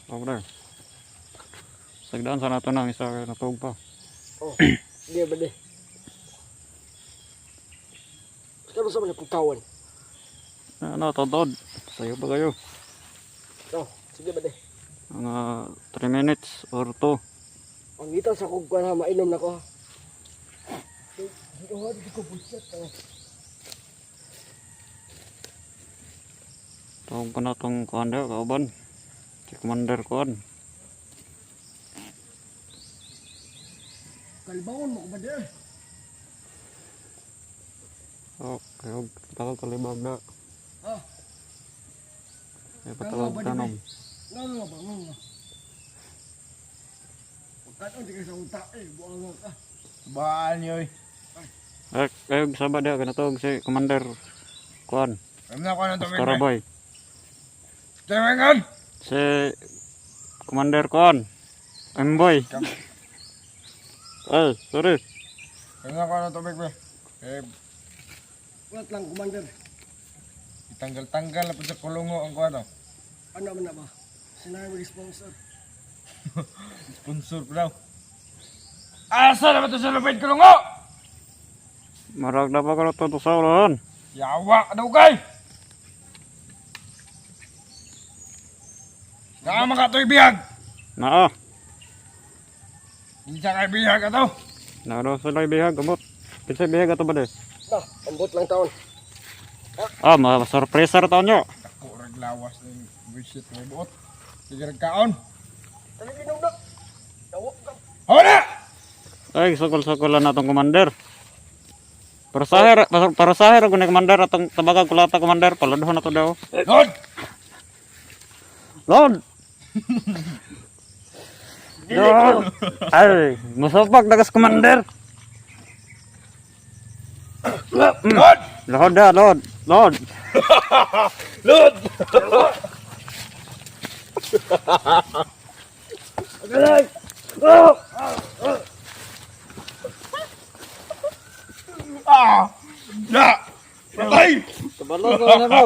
Obre. Sagdaan sa nato nang isa natog pa. Oh, di ba de? Kano sa mga pukawan? Ano, tod. Sayo ba kayo? Oh, sige ba de? Mga 3 minutes or 2. Ang ito sa kong na mainom na ko. Di ko buset. Tawag ko na itong kuhan daw, kauban. Si Commander kuhan. Kalibawon mo ko ba de? Oh, kayo patawag kalibag na. Ah, Kayo patawag tanom. nga ba, nga. Pagkaon di ka sa uta buang nga ka. Baan yoy. Kayo sabat dia kena tawag si Commander kuhan. Alam na ko na to. Karaboy. Temengan. Si Commander kuhan. Emboy. Sorry. Alam na ko na to be. Wala lang, Commander. Tanggal-tanggal na po sa kulungo ang kuha. Ano man na ba? Sinayang sponsor. Sponsor po daw. Asa na ba ito sa lupit kulungo? Marag na ba ka ito sa ulan? Yawa daw kay. Saan mga ito'y bihag? Naa. Isa kay bihag ito. Naa sila ibihag. Amot. Kinsa ibihag ito ba de? Nah, ambot lang taon. Sorpresa ra taon nyo. Ako raglawas na yung visit mo buot. Sige kaon. Talaginom na. Yawa ka. Hola! Ay, sukol-sukolan na itong Commander. Para sahir ako ni Commander atong tabagag kulata Commander. Paluduhan na ito daw. Lord! Lord! Lord! Ay, musupak dagas Commander. Lord! Lord da, Lord. Lord. Lord! Agalay! Ya! Patay! Kabalo ko na mo.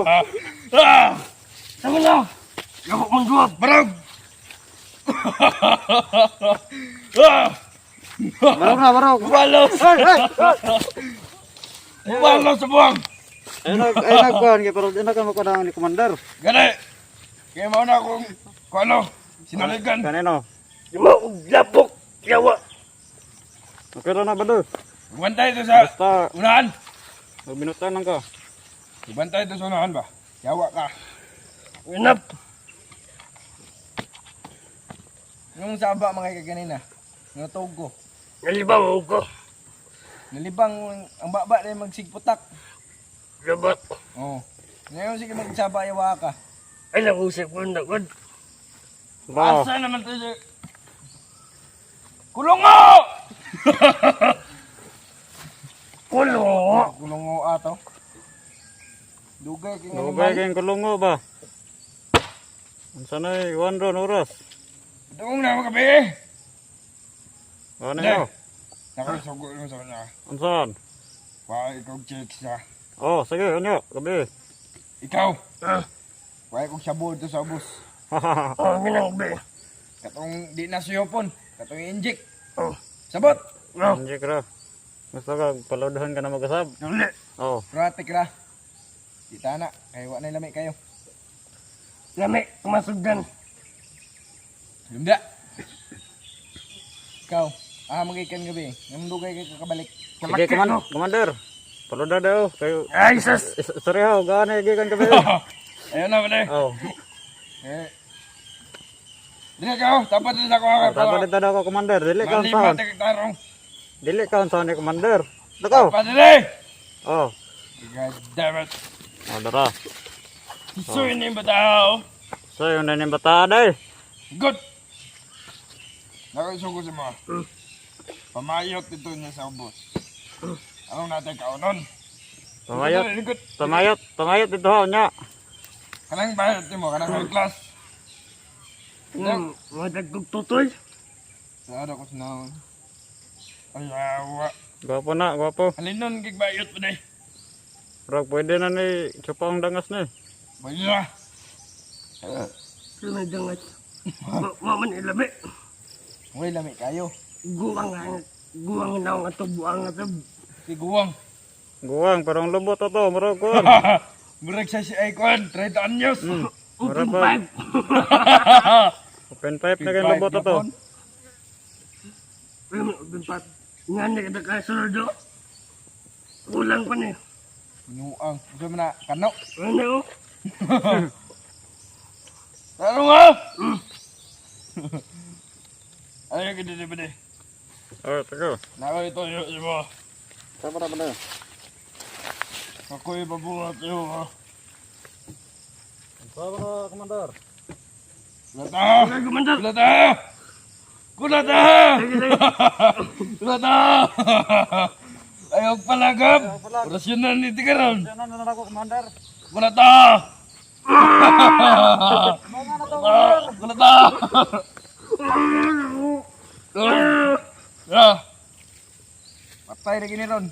Tama na! Yawa mong duwag! Barog! Barog. Balo! Balo sa buwang! Ay nagkuhan kay pero di na ka makuha ni Commander. Gani! Kaya mo na akong kung ano, sinaligan. Kanino? Di mo lapok! Yawa! Okay na ba do? Bantay ito sa Basta unahan. magminutan lang ka. Bantay ito sa unahan ba? Yawa ka. Winap! Yung saba mga kaganina, natog ko. Nalibaw ko! Nalibang ang baba na magsigputak. Labat! Oo. Ngayon sige magsaba yawa ka. Ay, nangusip ko na god! Ba. Asa naman ito siya? Kulungo! Kulo! Kulungo ato. Dugay kay nga Dugay kayong kulungo ba? Unsa na ron oras? Doong na mga kape. Ano Hindi. yo? Nakasugo mo sa kanya. Unsan? Wala ikaw check siya. Oh, sige, ano? Gabi. Ikaw. Wala kong sabod to sa bus. Oh, minang be! Katong di na suyopon. Katong inject. Oh, Sabot. no! Hindi ka. Gusto ka, paludahan ka na mag-asab. Dali! Oh, Pratik ra. Di tana. Kaya wala na lamig kayo. Lami! Kumasugdan! Lumda. Ikaw. Magikan gabi. Nang dugay kay kakabalik. sige, Commander. Paluda daw. Kayo. Ay, sus! Sorry ho, gana gikan kami. Ayun na pala. Oh, Dili ka. Tapat din ako. dapat dito daw ko, Commander. Dili ka Mali unsaon. mati tarong. Dili ka unsaon ni Commander. Dako. Tapat din. Oh, God damn it. oh, dara. Suy ni ba tao? So, yun na yung bataan eh. Good. Nakasugo sa mga. Pamayot dito niya sa ubos. Anong natin kaunon? Pamayot. Good. Pamayot dito ho niya. Kanang bayot mo, kanang class. Madag kong tutoy! Sa ano ko sinahon. Ayawa. Gwapo na, gwapo. Halinon kig bayot pa day. Pero pwede na ni chupa ang dangas na eh. Baya. Lumadangat! Maman ilabi. Uy, lami kayo. Guwang na nga to, buang nga to. Si Guwang. Guwang, parang lubot to, marag kuwan. Murag sa si Icon, 30 anyos. Open Marapag. pipe. Open pipe na kayo lubot to. Open pipe. Nga na kita kasunod do. Kulang pa niya. Nuang. Gusto mo na, kano? Ano o? Taro nga! Ayaw ka din ba din? Oh, tago. Nako ito yung mo. Saan pa na? Ako'y babuhat yun ha. Saan pa na, Commander? Kulata! Wala gumandar. Kulata! Kulata! Kulata! Ayaw palagap! Orasyon na ni Tigaron! Saan na ako, Commander? Kulata! Kulata! Patay na gini ron.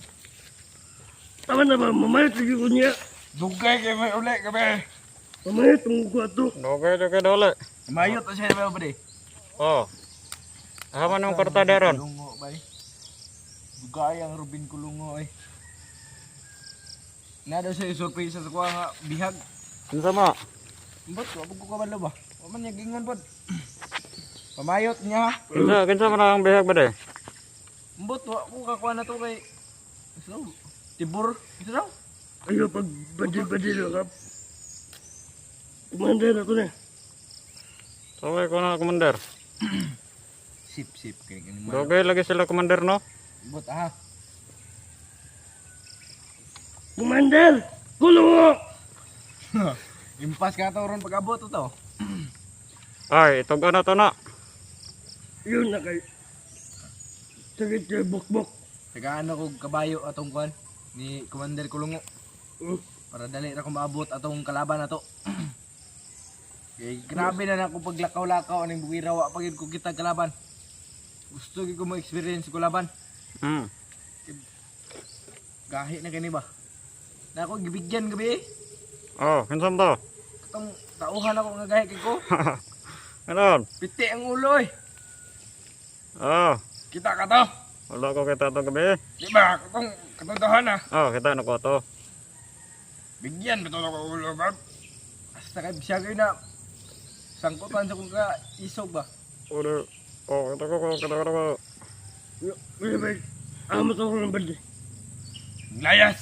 Tama na ba? Mamayat lagi ko niya. Dugay kay may uli kami. Mamayat ang ko ato. Dogay dole. Mayot na siya na ba di? Oh. Haman ng karta daron. Kulungo bay. Dugay ang Rubin Kulungo ay. Nado sa surprise sa kuha nga bihag. Ano sama? Mbot ko ko kabalo ba? O man yagingon pod. Pamayot niya. Kinsa man ang bihag ba de? Mbot wa ko kakuha na to kay so tibur ito daw. Ayaw pag badil-badil ka. Kumandar ako na. Saway ko na, Commander. Sip kay ganun. Dogay lagi sila, Commander, no? Mbot aha. Kumandar! Kulo! Impas ka to ron pag-abot to. Ay, itog ano to na. Yun na kay. Sakit kay bukbok. Tagaan ako kabayo atong kwan ni Commander Kulungo para dali ra ko maabot atong kalaban nato. Kay grabe na nako paglakaw-lakaw aning buwira wa pagid ko kita kalaban. Gusto gyud ko mo experience ko laban. Gahi na kini ba? Na ako gibigyan gabi. Oh, kinsa to? Katong tauhan ako nga gahi kay ko. Ano? Piti ang ulo eh. Oh, Kita ka to. wala ko kita to gabi. Di ba? Katong tauhan na. Oh, kita na ko to. Bigyan betul ako ulo ba? Basta kay siya gyud na sangkutan sa kong ka isog ba? Ulo. Oh, kita ko. May may. Amot ako ng balde. Layas.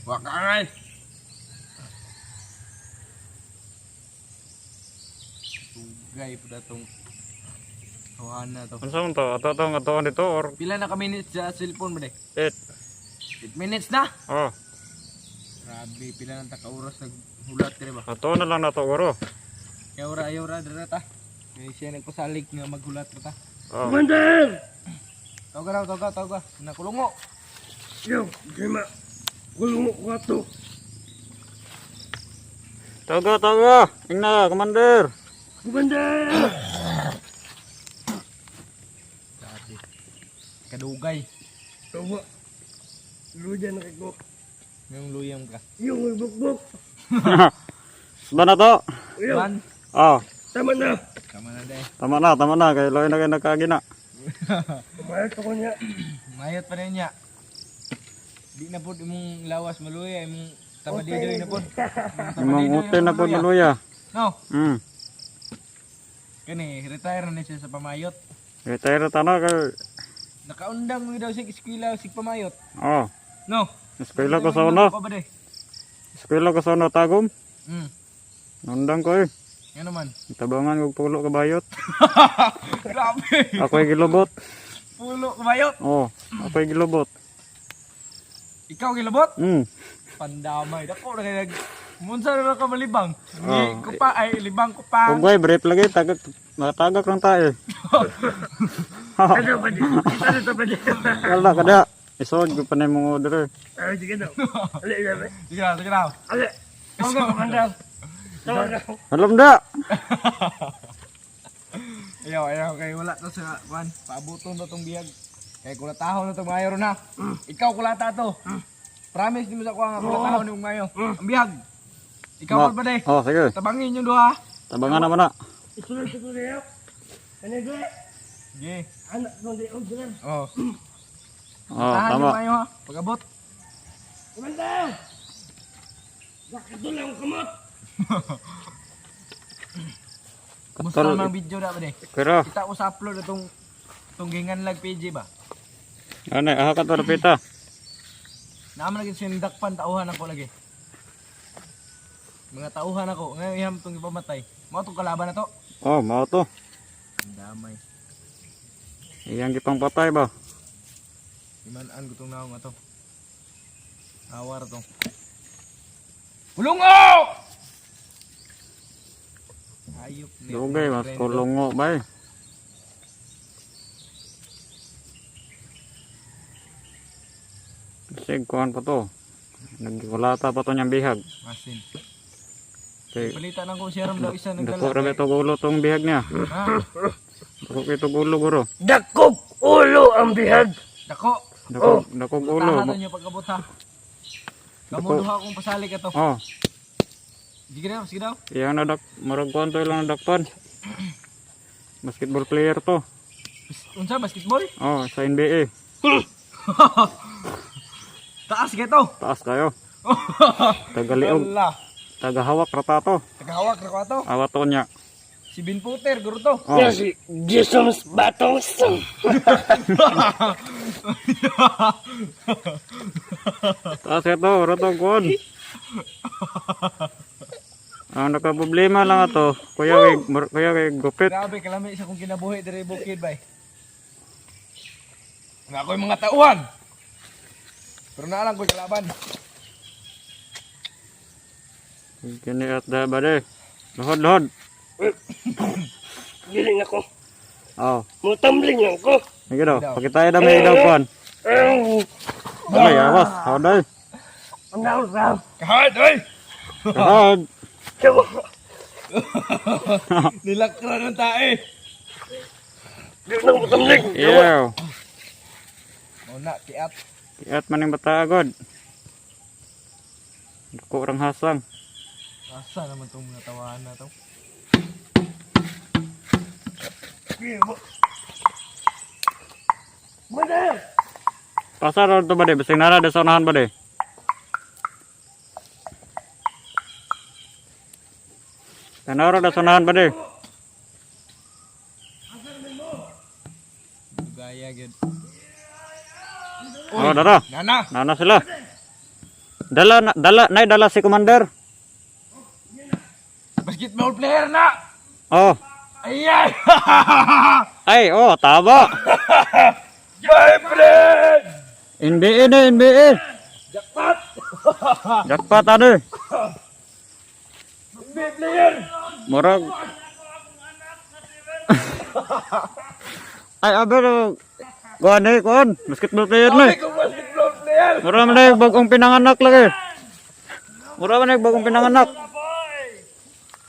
Wa ka ngay. Tugay po datong tawahan na to. Ano sa to? Ato ang atoan dito or Pila na ka minutes sa cellphone ba de? 8? 8 minutes na. Oh, Grabe, pila nang taka-oras naghulat ka ba? ato na lang na to, guro. Ayaw ra dira ta. Kaya siya nagpasalig nga maghulat ra ta. Oh. Kumandar! Tawag ka. Nakulungo. Yo, Jema. Kulo ko ato. Taga. Ingna, Commander. Kumandar! Dati. Kadugay. Tawa. Luja na kay ko. Ngayong luyang ka. Yung may bukbok. Ba na to? Yo, Man, Oh, tama na. kama na day. tama na. Kaya loy na kayo nagkagina. Kumayat ako niya. Mayot pa rin niya. Di na po imong lawas maluya, imong tabadidoy na po. Imong ute na po luya. No, Hmm. kani retire na siya sa pamayot. Retire ta na kay. Nakaundang mo daw sig eskwela sig pamayot. Oh, No. eskwela ko sa una. Pa ba day? Eskwela ko sa una tagom. Nundang ko eh. Yan naman. Tabangan kog pulo ka bayot. Grabe. Ako'y gilubot. Pulo kabayot. Oh, ako'y gilubot. Ikaw gilabot? Hmm. Pandamay. Dako na kay munsa na ka malibang. Oh. Ni ko pa ay libang ko pa. Ugay, brief lagi. Matagak lang tayo. Ano ba di? Kita na ito ba di? Wala kada. Isod ko pa na yung mga order eh. Ay, sige daw. Ali, ali. Sige na. Ali. Tawag ka, Kumandar. Tawag ka. Alam da. Ayaw kay wala to sa kuan. Paabuton to tong biyag. Kay kulatahon na to mayor na. Ikaw kulata to. Promise nimo sa kuan nga kulatahon nimo mayo. Ang biyag. Ikaw Oh. ba day? Oh, sige. Tabangin yung duha. Tabangan naman na. Isulod ko niyo. Ano ito? Sige. Anak ko di order. Oh. Oh, Tahan tama. yung kayo ha. Pag-abot. Commander! Bakit doon lang kamot? Kumusta Katol- naman ang video na ba ni? Pero, Kita ko sa upload itong gingan lag PJ ba? ano, aha ka to, Rapita. Naman lagi sinindakpan, tauhan ako lagi. Mga tauhan ako. Ngayon iham itong ipamatay. Mga itong kalaban na to. Oh, mao to. Ang damay. Iyang gipang patay ba? Imanaan ko itong naong nga to. Awar to. Kulungo! Ayop ni. Dugay, mas kulungo ba eh. Sig, kuhan pa to. Nagkulata pa to niyang bihag. Masin. Okay. Balita lang ko siya ram daw isa Dako nagdala. rabi to gulo tong bihag niya. Ha? Dako ito gulo, guro. Dakog ulo ang bihag. Dako. Dako gulo. Tahanan niyo pag-abot ha. Kamuduha akong pasali ka to. Oh, Sige daw, sige daw. iyang nadak, marag kuhan to ilang nadakpan. Basketball player to. Unsa basketball? Oh, sa NBA. Taas ka to. Taas kayo. Tagaliog. Wala. Tagahawak rata to. Tagahawak na ko ato. Awaton niya. Si Bin Puter, guro to. Oh, Yan si Jesums Batongs. taas ka to, rato kuhan. Ang nakaproblema lang ato, kuya kay gupit. Grabe, kalami isa kong kinabuhi diri bukid bay. Nga ako'y mga tauhan. Pero naalang ko'y kalaban. Kini at da ba de? Lohod. Giling ako. Oh, Mutambling ako. sige daw. Pakitayo na may daw kuhan. Ay, awas. Hawday. Ang nausap. Kahit, oy! Kahad. Nilakra ng tae. Di nang mutambling. Ew. Una, kiat. Kiat maning batagod. Dako orang hasang. Asa naman itong mga tawahan na to? Commander! Pasar ron to ba de? Bising nara de sa unahan ba de? Tanaro da sa unahan ba de? Gaya gyud. Oh, dara. Nana! Nana sila. Dala si commander. Basketball player na! Oh. Ayan! Ay, oh, taba. My friend! NBA na, NBA. Jackpot! Jackpot ano eh. NBA player! Murag. Ay, aber. Kuhan eh, kuhan. Basketball player na eh. Kung basketball player! Mura man na bagong pinanganak lagi. Mura man na bagong pinanganak.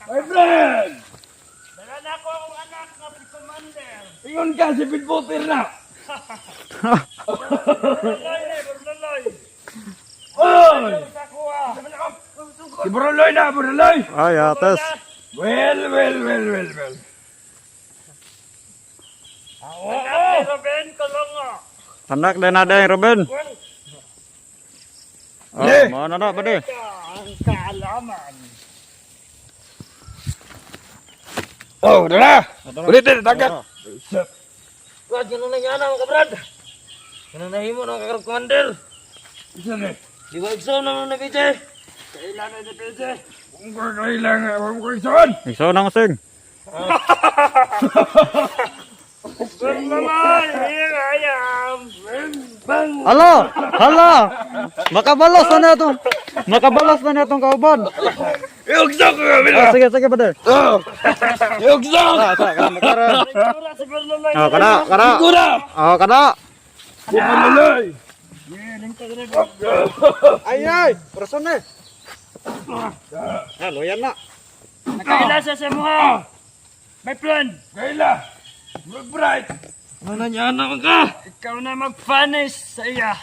My friend! Dala na ako ang anak na si Commander. Ingon ka si Pitbuter na. Oy! Si Buroloy na, Buroloy! Ay, atas. Well. Anak din na din, Ruben. Oh, Eh. mau na ba de? Oh, dala! Ulitin, tagat! Brad, ganun na yan ang kabrad. Ganun na himo ng kakarap-commander. Isa na. Di ba igsaw naman na pite? Kailangan na pite. Kung kailangan, huwag ko isawan! Isaw nang sing. Naman, here I am. Bang! Hala. Makabalas na na to. Makabalas na na tong kauban. Iugsaw ko nga, Ah, sige ba de? Iugsaw! Sigura si Berloloy. Oh, kada. Sigura! Oh, kada. Si Buroloy! Ay, person eh. Hello, yan na. Nakaila siya sa muha. My friend. Kaila! Mag-bright! Ano niya anak ka? Ikaw na mag-vanish sa iya.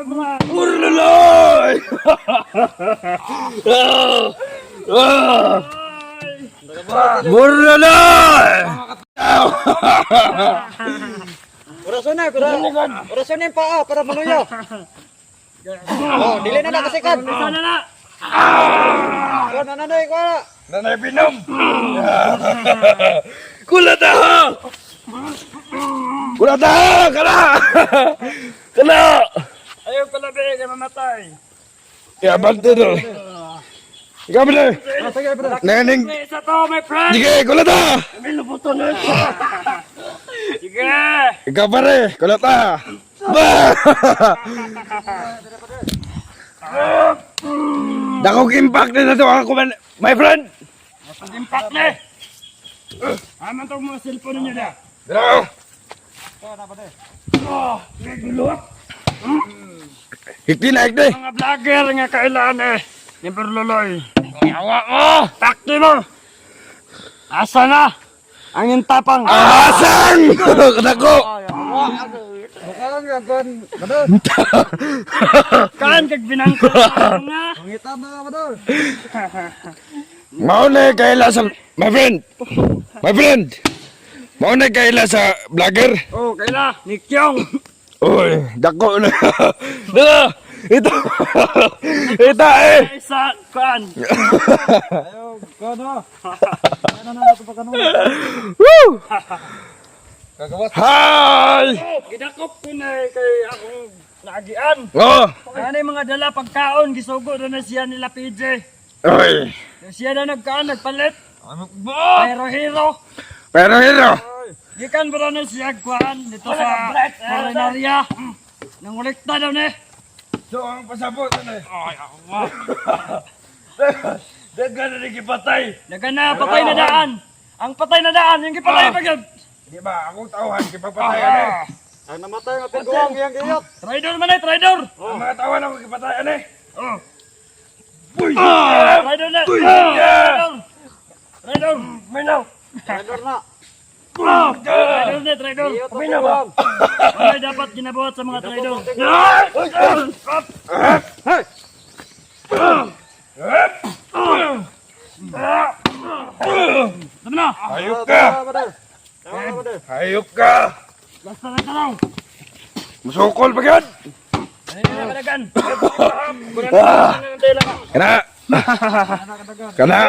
Burluloy! Burluloy! Orason na, orason na yung paa para maluya. Oh, dili na na kasi kan. Sana na. Kuha na nanay, kuha. Nanay Pinom! Kulataha! Kulataha! Kana! Kana! Ayaw kalabi, kaya mamatay. Kaya bante doon. Ikaw ba Nening! Isa to, my friend. Sige, kulata! Binubuto na ito. Sige. Ikaw pare, kulata! Ba! Dakong impact na to ako my friend! Impact na eh. Aman itong mga cellphone ninyo na. Dalaw! Hikti na hikti! Mga vlogger nga kailan eh. Ni Burluloy. Yawa mo! Takti mo! Asa na? Ang intapang. Asang! Kadako! Bukalan ka, kuha. Madol. Kaan kag binangko nga. Pangitan na, madol. Mauna kaila sa... My friend! My friend! Mauna kaila sa vlogger! Oh, kaila. Ni Kyong. Uy, dako na! Dala! Ito! Ito eh! Isa, kaan. Ayaw, kuha na. Ano na nato pa kanong. Woo! Kagawas. Hi! Oh, gidakop ko na kay akong nagian. Oh! Ano yung mga dala pagkaon, gisugo na siya nila PJ. Uy! Siya na nagkaan, nagpalit. Ano ba? Pero hero. Pero hero! Gikan ba na siya kuhaan dito sa Coronarya. Nangulikta daw ni. So, ang pasabot na eh. Ay, awa. Dagan na nagipatay! Dagan na, patay na daan. Ang patay na daan, yung gipatay pa yun. Di ba, akong tauhan, kipapatayan eh. Ang namatay nga piguang iyang giyot. Traidor man eh, traidor. Ang mga tawan ako kipatayan eh. Oh. Buy! Traidor na. Traidor. Traidor. Minaw! Traidor na. Traidor na, traidor. Giyot ang piguang. Wala dapat ginabuhat sa mga traidor. Tama na. Hayop ka! Madol. Tama, madol. Hayop ka! Basta na tanaw. Musukol pa yan! Ano na kadagan? Kana! Kana!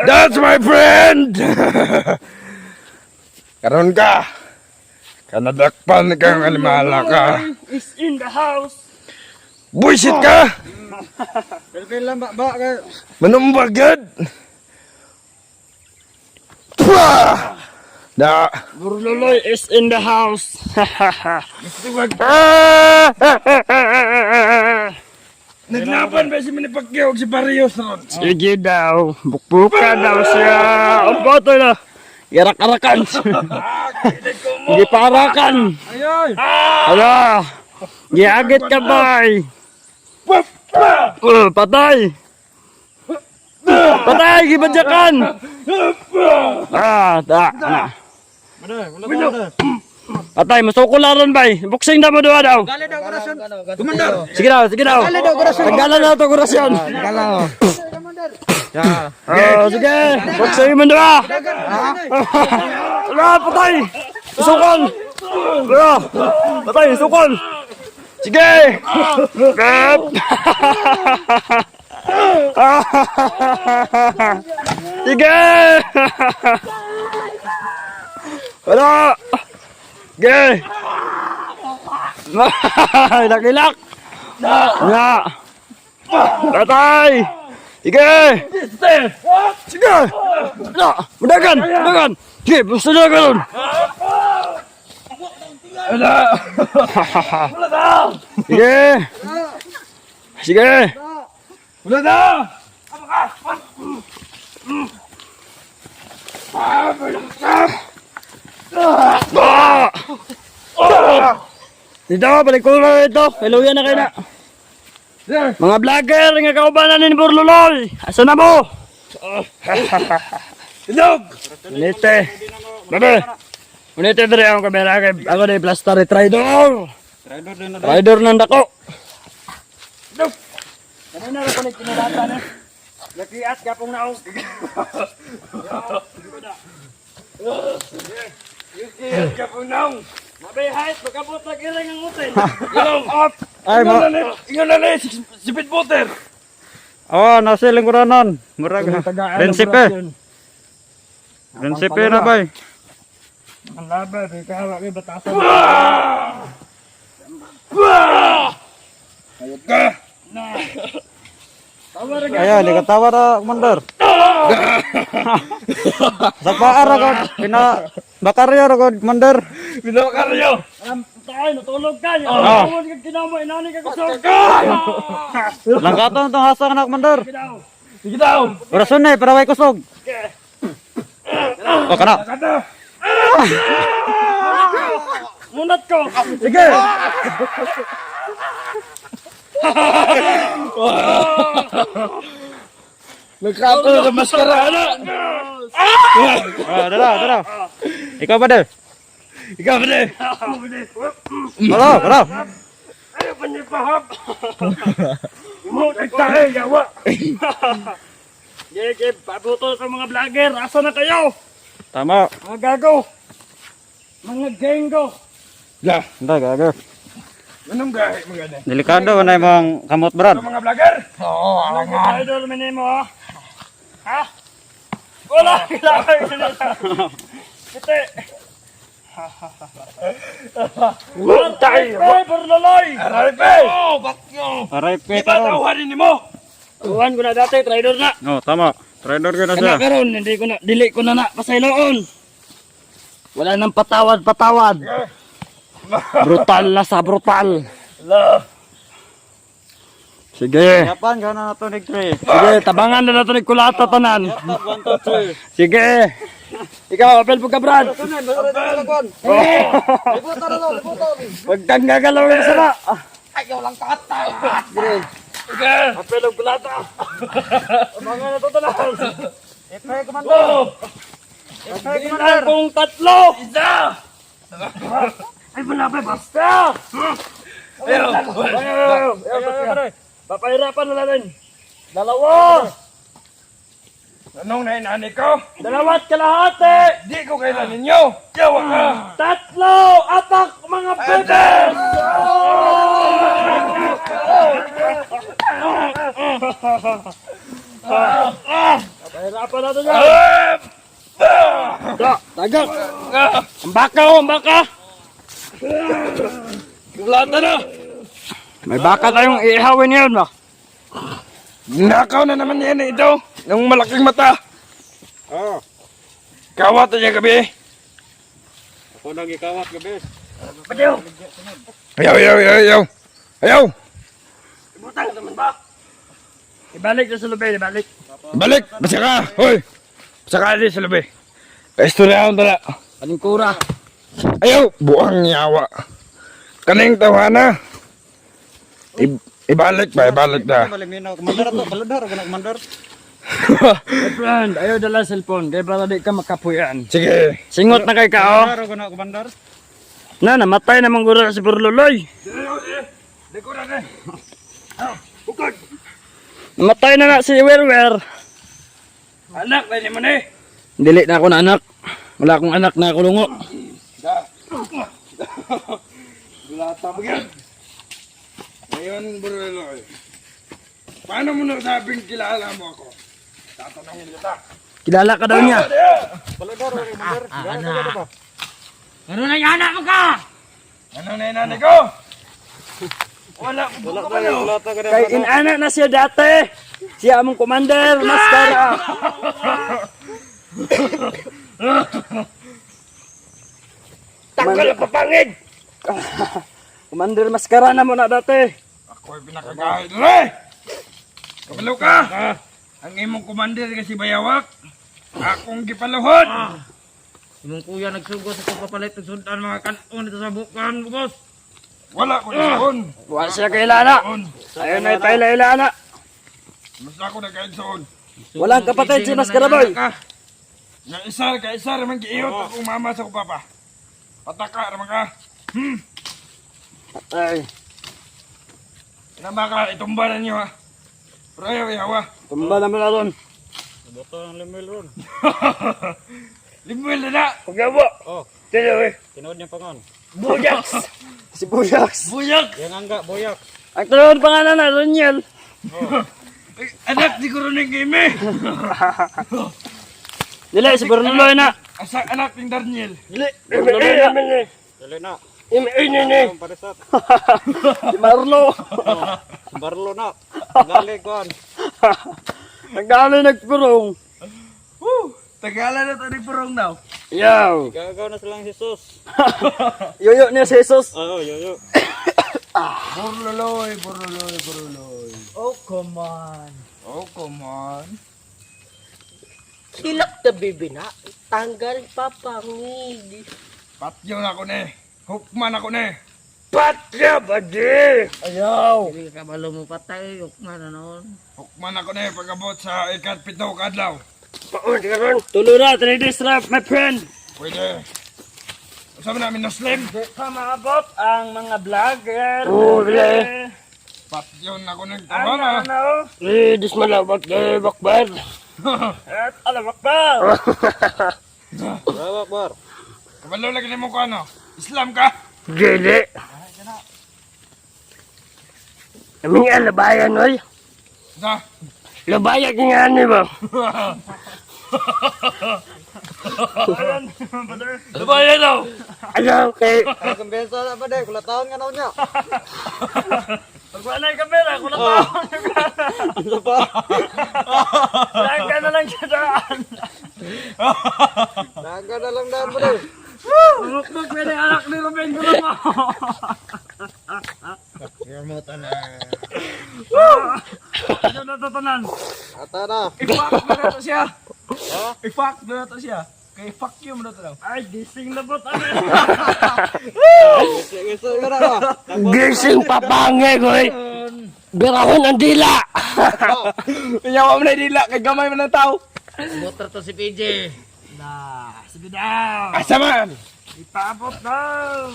That's my friend! Karon ka! Kanadakpan kang alimala ka! Is in the house. Buisit ka! Pilpil lang ba kayo? Manumbagad! Pah! Da! Burluloy is in the house. Naglaban ba si Manipagyo si Barrios ron? Sige daw. Bukbuka daw siya. Ang boto na. Irak-arakan. Giparakan. Ayoy! Hala. Giagit ka bay. Patay. Patay. Gibadyakan. Na. Madol, wala ba madol? Patay. Masukularan bay. Buksing na mo doon daw. Gali daw korasyon. Commander. Sige daw. Sige daw. Gali daw korasyon. Tagalan na ito kurasyon. Gala. Ya. Sige. Buksing mo doon. Wala. Patay. Sukol. Wala. Patay. Sukol. Sige. Gap. Sige. Wala. Sige. Nakilak. Nga. Patay. Sige. Sige. Wala. Mudagan. Mudagan. Sige. Basta na ganun. Sige. Sige. Wala na! Dito, balik ko na ito. Hello yan na kayo na. Mga vlogger, nga kaubanan ni Burluloy. Asa na mo? Ilog! Unite. Babe. Unite dere ang kamera kay ako na plaster traidor. Traidor din na. Traidor nang dako. Kanina na ko na kinulatan eh. Nakiat ka pong naong. Nakiat ka pong naong. Mabihait, magkabot na kiring ang utin. Ay, Ingon na na, sipit butter. oh, nasa lingkuranon. Murag. Prinsipe. Prinsipe na bay. Ang laban, may kahawak, may batasan. Ayot ka. Na. Tawa rin Ayo, di katawa na, Commander. Sa paar ako, bakaryo ako, Commander. Binakaryo! Tayo, natulog ka. Ah. Tawad ka kinamo, inani ka kusog. Langkaton itong hasa ka na, Commander. Kinaw. Sige daw. Orason na, para may kusog. O, kana. Kata. Munat ko. Sige. Nagkato na maskara na. Dara. Ikaw ba, Der? Ikaw ba din? Halo. Ayaw pa niya pahap. Mo, nagtahe, yawa. Gege, pabuto sa mga vlogger. Asa na kayo? Tama. Mga gago. Mga genggo. Ya. Hindi, gago. Anong gahe mo gani? Delikado na yung mga kamot, Brad. Mga vlogger? Oo, Ano ka idol minimo ha? Ha? Wala kailangan nila. Kite. Tayo. Ay, berloloy. Aripe! Oh, bakyo! Aray, Di peta ba ron. tawarin ni mo? Tuhan ko na dati, trader na. Oh, tama. Trader ko na siya. Kana karon, hindi ko na, dili ko na pasayloon. Wala nang patawad. Brutal na sa brutal. Sige. Japan, gana na ito, Nigre. Sige, tabangan na nato ni kulata tanan. 1, 2, 3. Sige. Ikaw, apel po ka, Brad. Huwag kang gagalaw ng sama. Ayaw lang kata! Sige. Apel ang kulata. Tabangan na ito tanan. Ipay, Commander. Bilang kong tatlo. Isa. Ay, malapay, basta. Ayaw. Papahirapan na natin. Dalawa. Anong nainani ko? Dalawat kalahati. Di ko kailan ninyo! Yawa ka! Tatlo. Atak, mga pepes. Papahirapan natin yan. Tagak. Ang baka, ang baka. Kulata na! May baka tayong ihawin yun, ma. Nakaw na naman yan ito! Yung malaking mata! Oh, Kawat niya gabi! ako nang ikawat gabi. Padiyo. Ayaw! Ibutang naman ba? Ibalik na sa lubay, ibalik. Balik! Basta ka! Hoy! Basta ka di sa labi! Paistorya akong dala! Aling kura. Ayaw! Buang yawa! Kaning tawana! Ibalik na! Maliminaw, Commander ito. Kaludar, ako na, Commander. My friend, ayaw dala cellphone. Kaya para di ka makapuyan. Sige! Singot na kay ka, oh. Kaludar, ako na, Commander. Na, namatay na mong gura si Burluloy. Di ko na eh! Namatay na na si Werwer. Anak na naman eh! Dili na ako na anak. Wala akong anak na kulungo. Bulata mo yan! Ngayon, Burelo, paano mo nasabing kilala mo ako? Tatanungin kita! Kilala ka daw niya. Kaludar, ako, Commander. Gana ba? Ano na yung anak mo ka? Ano na yung nanay ko? Wala ko Wala ka tayo, ba wala tayo. Kay inana na siya dati. Siya among commander, maskara. Tanggal ang papangig! Commander, maskara na mo na dati. Ako'y pinakagahid na eh! Kabalo ka! Ang imong commander kasi bayawak. Akong gipaluhod! Imong kuya nagsugo sa pagpapalit ng sundan mga kanton dito sa bukan, boss. Wala ko doon! Wala siya kailana. Ayaw na itaila-ilana. Mas ako nagkainsoon. Walang kapatid si Maskara Boy. Nga isa naman giiyot akong mama sa ko papa. Pataka naman ka. Ay, Baka itumba na niyo ha. Pero ayaw yawa. Tumba naman na ron. Boto ang limil ron. Limwil na na. Pagyawa. Oh, Tino eh. tinood niya pangon. Buyaks. Si Buyaks. Buyak. Yang angga, boyak. Ang tawag pangalan na, Roniel. Anak di ko rin ng game eh. Dili, si Bernuloy na. Asa anak ng Daniel. Dili, Bernuloy na. Dali na. Ini. Ang parisat. Si Marlo. Barlo na. Galing kon. Nagdali nagpurong. Tagalan na ito ni Purong daw. Yaw. Gagaw na silang Jesus. Yoyo niya si Jesus. Oo, yo. Burluloy. Oh, come on. Oh, come on. Hilak na bibi na. Tanggal papangid. Patyo na ako ne. Hukman ako ne. Patya ba di? Ayaw. Hindi ka balo mo patay. Yukman na noon. Hukman ako ne pagabot sa ikat-pito kadlaw. Paon ka ron. Tulo na, 3 days left, my friend. Pwede. Sabi namin Muslim. Pa maabot ang mga vlogger. Uli. Patyo na ako nagtawa na. Ano? Dis malawag kay Bakbar. At alawak ba? Bawak bar. Kabalo lagi ni mo ko ano. Islam ka? Dili. Kami nga labayan, oy. Na. Labayan nga ni ba? Labayan daw. Ayaw kay... Ang kumbensa na ba de? Kulataon nga na niya. Pagwala yung kamera, kung nataon Ano pa? Saan ka na lang kitaan? Naga na lang daan mo de. Mukmuk, pwede anak ni Ruben ko na mo. Yamutan na. Ano natatanan? Ata na. I-fuck na na to siya. Ha? I-fuck na na to siya. Kay fuck you mo na to daw. Ay, gising na ba tayo? Gusto ka na ba? Gising papange, goy. Birahon ang dila. Pinyawa mo na dila. Kay gamay mo ng tao. Motor to si PJ. Sige daw. Asa man? Ipaabot daw.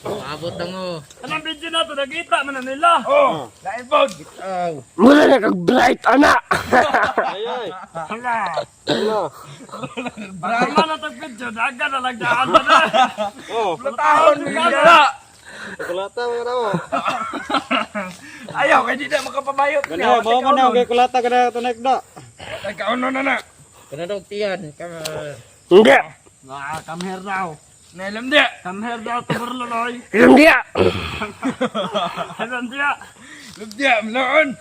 Abot na mo. Anong video na ito? Nagkita man na nila. Oh. Lain po. Mula na kag-bright, anak. Ay ay. Hala. Hello. Baka man na itong video, daga na lang daan na na. Oh, Tahon mo dila. kulata mo na mo. Ayaw, kay di na makapabayot. Gana, mo man na kay kulata ka na tunek na. Nagkauno na na. Kana daw tiyan. Kama. Hindi. Come here daw. Nailam dia. Come here daw, tuberluloy. Ilang dia. Alam dia. Lubdia, maloon.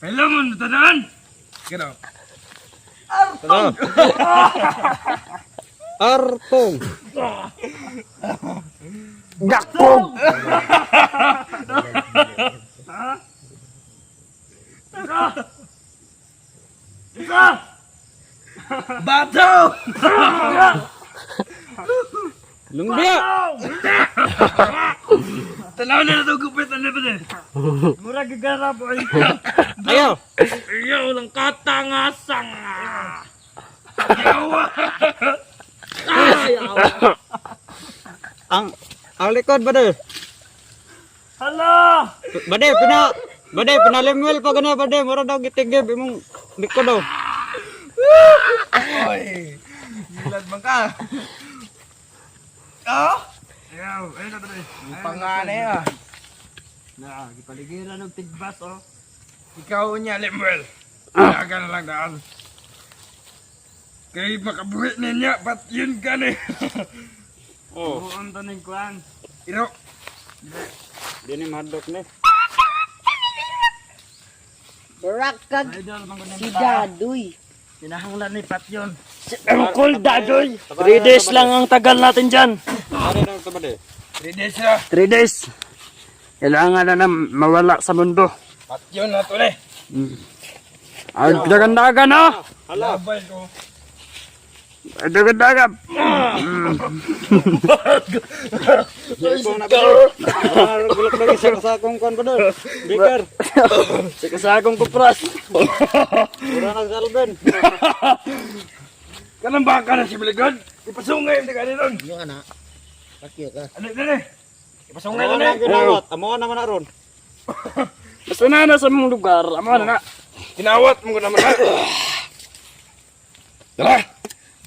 Pelomon, tanan. Gano. Ano? Artong. Gakpog. Isa. Bato! Lumbia. Tanaw na na ito gupit ang lipat eh. Mura gigara po. Ayaw. Iyaw lang katangasang. Ang likod ba de? Hala. Bade, pinalimwel pa gana bade. Mura daw gitigib imong likod daw. Oy! Gilad man ka. Oh? Ayaw, ayun na ba rin? Pangane ah. Na, gipaligiran ng tigbas oh. Ikaw niya, Lemuel. Ilaga na lang daan. Kaya makabuhi niya, ba't yun ka ni? Oh, Buon to ng kwan. Iro, di ni madok ni. Barakag Idol, mangunin si ba? Dadoy. Sinahanglan ni Pat yun. Uncle Dadoy. 3 days lang ang tagal natin dyan. Ano na ito bade? ready siya. 3 days. Kailangan na mawala sa mundo. Ba't yun na to eh. Ang dagan-dagan ha. Hala. Labay ko. Ang dagan-dagan. Kung na bade. Gulak lagi sa akong kon bade. Bikar. Sa kasagong kupras. Mura nagsalben. Kanang baka na si Biligod. Ipasungay ang taga ron. Yung anak. Pakyo ka. Ano na eh. Ipasungay Amo na na eh. ginawat. Amo naman na ron. Basta na sa mong lugar. Amo na. Tinawat mo ko naman na. Tara.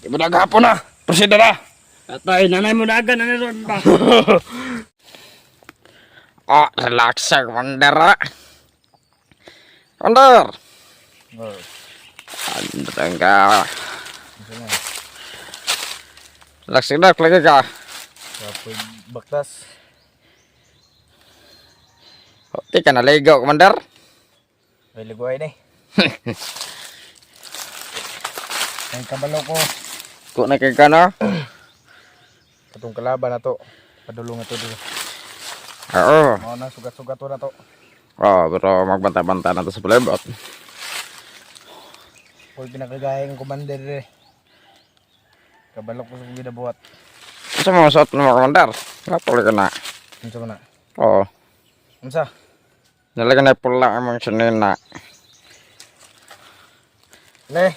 Iba na gahapon na. Proceed na. Atay, nanay mo na agad na ron ba? Relax sa Commander. Commander. Ano ka? Relax lagi ka. Kapag baktas. Di ka naligo, Commander. Ay liguay ni. Ay kabalo ko. Kung nakika na. Katong kalaban na to. Padulong na to dito. Oo. Mao na sugat-sugat to na to. Pero magbanta-banta na to sa palibot. Kung pinakagaya ng commander eh. Kabalo ko sa ginabuhat. Sa mga suot mo, Commander. Napuli ka na. Unsa man na? Oo. Unsa? Nalagyan na pula ang mga sinina. Ne,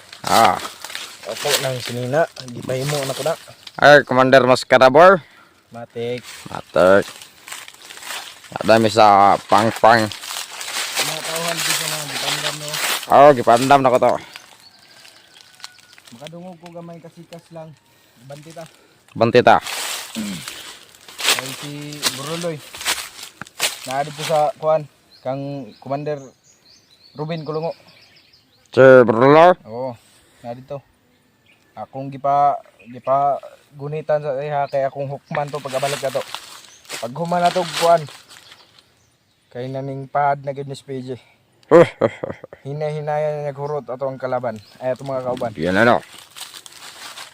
Opo. nang sinina, di pa himo na ko na. Ay, Commander Mascarabor. Matik. Matek. Dami sa pang-pang. Mga tauhan dito na ditandam no. Gipandam na ko to. Makadungog ko gamay kasikas lang. Banti ta. Bantita. Ay si Buruloy. Naa dito sa kuan kang Commander Ruben Kulungo. Si Brulor. Oo, naa dito. Akong gipa gunitan sa iha kay akong hukman to pagabalik na to. Pag human na to kuan. Kay naning pad na gid ni PJ. Hina-hinaya niya hurot ato ang kalaban. Ay ato mga kauban. Yan ano.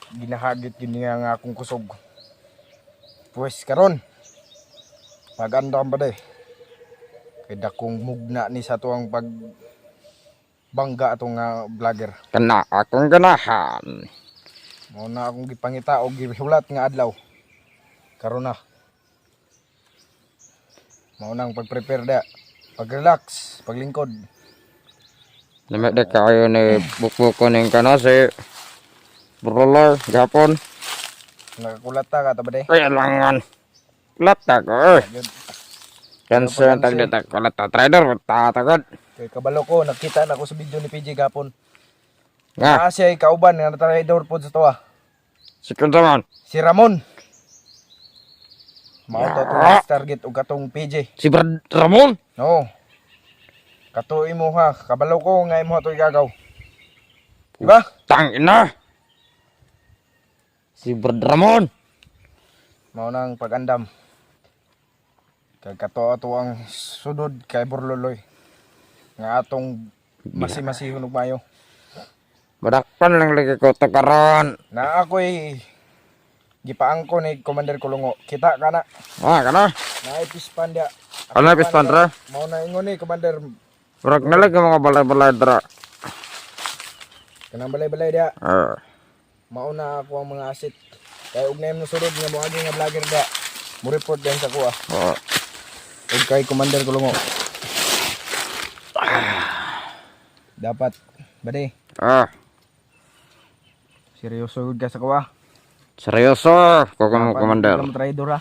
Ginahagit gini nga akong kusog. Pues karon pag-andam ba day? Kay dakong mugna ni sa tuang pag bangga atong vlogger. Kana akong ganahan. Mao na akong gipangita og gihulat nga adlaw. Karon na. Mao nang pag-prepare da. Pag-relax, paglingkod. Namit kayo ni bukbuko ning kana si Brulor gapon. Nakakulat ta ka ta ba day? Kailangan. Lata ko. Yun. Kansa tag dita kalata trader tatagad. Kay kabalo ko nakita na ko sa video ni PJ gapon. Nga, Naa siya kauban nga trader pod sa tuwa. si Kuntaman. Si Ramon. Mao to to target og katong PJ. Si Brad Ramon. No. Kato imo ha, kabalo ko nga imo to igagaw. Diba? Tangina. Si Brad Ramon. Mao nang pag-andam. Kay kato ato ang sudod kay Burloloy. Nga atong masi-masihon og mayo. Badakpan lang lagi ko to karon. Na ako'y gipaangko ni Commander Kulungo. Kita ka na. Kana. Na ipispan dia. Ano ipispan ra? Mao na ingon ni Commander. Murag na lagi mga balay-balay dra. Kanang balay-balay dia. Eh. Mao na ako ang mga asset. Kay og name no sudod nga moagi nga vlogger dia. Mo report din sa kuha. Oh. Og kay Commander Kulungo. Dapat bade. Seryoso gud ka sa kuha. Seryoso, ko kang commander. Dapat traidor ha.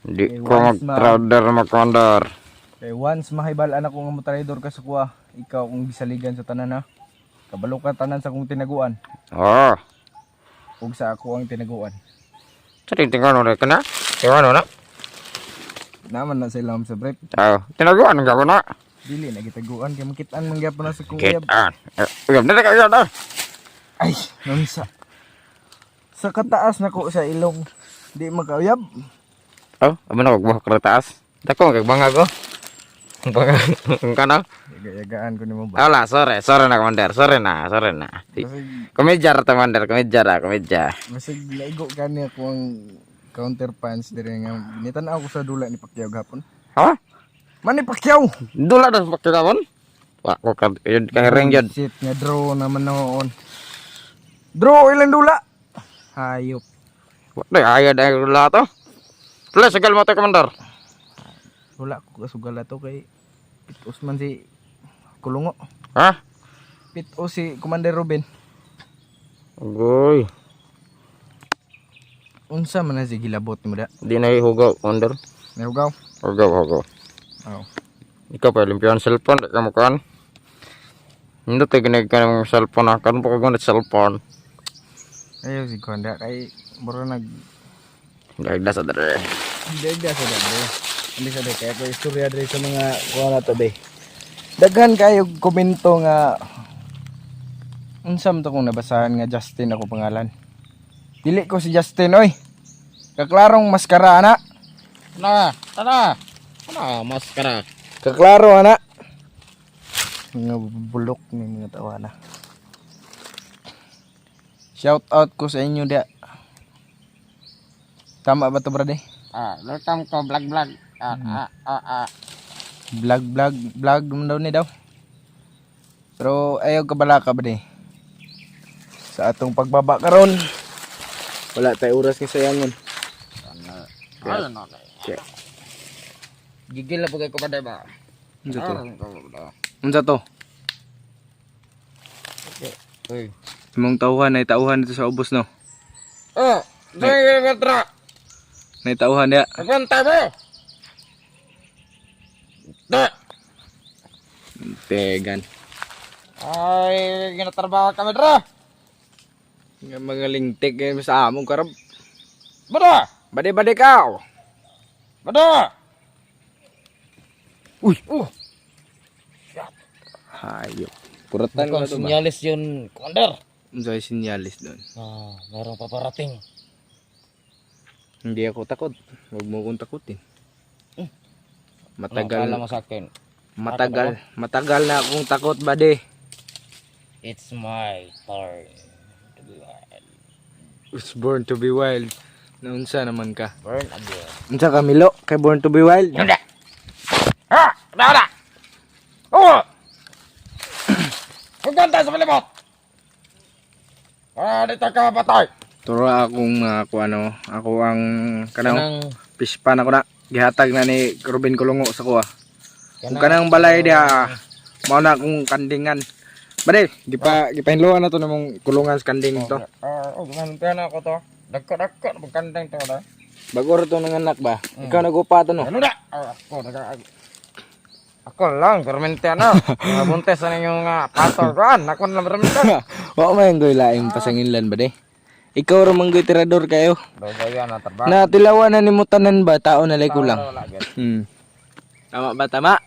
Di ko mag-trader mag-commander. Kay once mahibal-an ako nga mo traidor ka sa kuha, ikaw kung bisaligan sa tanan ha. Kabalo ka tanan sa kong tinaguan. Ug sa ako ang tinaguan. Tingnan mo ka na. Tingnan na. Naman na sila sa brief. Tinaguan nga ko na. Dili na gitaguan kay makitaan man gyapon na sa kong uyab. Kitaan. Uyab na kayo na. Ay, nunsa. Sa kataas na ko sa ilong, di makauyab. Amo na magbuhok ra taas. Dako kagbanga ko. Kana. Yagaan ko nimo ba. Ala, sorry na commander. Sorry na. Komedya ra commander, komedya. Masig laigo kani ako ang counter punch dire nga ginitan-aw ko sa dula ni Pacquiao gapon. Ha? Man ni Pacquiao. Dula na pagkakon. Wa ko ka ring yun. Shit nga draw naman noon. Draw ilang dula. Hayop. Wala ayad ay dula to. Plus sagal mo to commander. Wala ko kasugal ato kay pitos man si Kulungo. Ha? Pitos si Commander Ruben. Agoy. Unsa man na si gilabot mo da? Di na ihugaw commander. Nahugaw. Hugaw. Oh. Ikaw pa limpian cellphone, di ka mo kan. Hindi tayo ginag ka ng cellphone akan pa kagunit cellphone. Ayaw si Konda kay bro nag Gagda sa dere. hindi sa dre. Hindi sa dre kaya ko istorya dre sa mga kuha na to be. Daghan kayo komento nga unsam to kung nabasahan nga Justin ako pangalan. Dili ko si Justin oy. Kaklarong maskara ana. Tana, maskara. Kaklaro ana. Mga bulok ni mga tawa na. Shout out ko sa inyo dia. Tama ba to brade? Welcome to vlog. Vlog mo daw ni daw. Pero ayaw kabala ka ba di? Sa atong pagbaba karon. Wala tay oras nga sayangon. Gigil na pagay ko pa ba? Unsa to? Unsa to? Uy. Imong tauhan ay tauhan dito sa ubos no. Dahil ka tra. Nay tauhan dia. Nagbanta mo. Tegan. Ay, ginatrabaho kami tra. Nga mga lingtik kayo sa among karab. Bada! Bade ka. Bada! Uy. Hayop. Puratan ko na to ba? Sinyalis yun, Commander. Unsay sinyalis doon? Mayroong paparating. Hindi ako takot. Huwag mo akong takutin. Akala mo sa akin, Matagal na akong takot, bade. it's my turn to be wild. It's born to be wild. Naunsa naman ka? Burn again. Unsa ka Milo? Kay born to be wild? Hindi! Wala! Oo! Pagkanta sa palibot! Dito ka mapatay! Turo akong ako ang kanang pispan ako na. Gihatag na ni Ruben Kulungo sa kuha. Kung kanang balay dia, mao na akong kandingan. Bade, gipahinluan na to namong kulungan sa kanding to. Gumantian ako to. Dagko, magkandang to na. Bago ra to nanganak ba? Ikaw nagupa to no? Ano na? Ako lang, permintian na. Mga buntes na yung pastor ko. Ako lang permintian. Wa may ngoy laing pasanginlan bade. Ikaw ra manggoy tirador kayo. Dogayan na trabaho. Na tilawan na nimo tanan ba tao na lay kulang. Tama ba tama?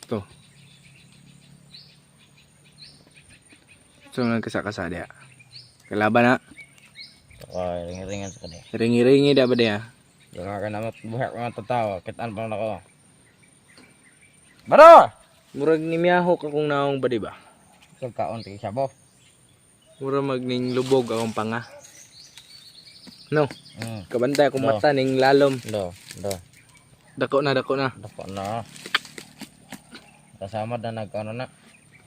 To. So nagkasa-kasa dia. Kalaban na. Ringan sa kanya. Ringi-ringi da ba dia? Yung mga kanamat buhak mga tao. Kitaan pa na ako. Baro! Murag ni miyaho ka kung naong ba di ba? Sugkaon tigil siya bo. Murag magning lubog akong panga. No, Hmm. kabantay akong No. mata ning lalom. Do. Dako na. Dako na. Kasama na nagkano na.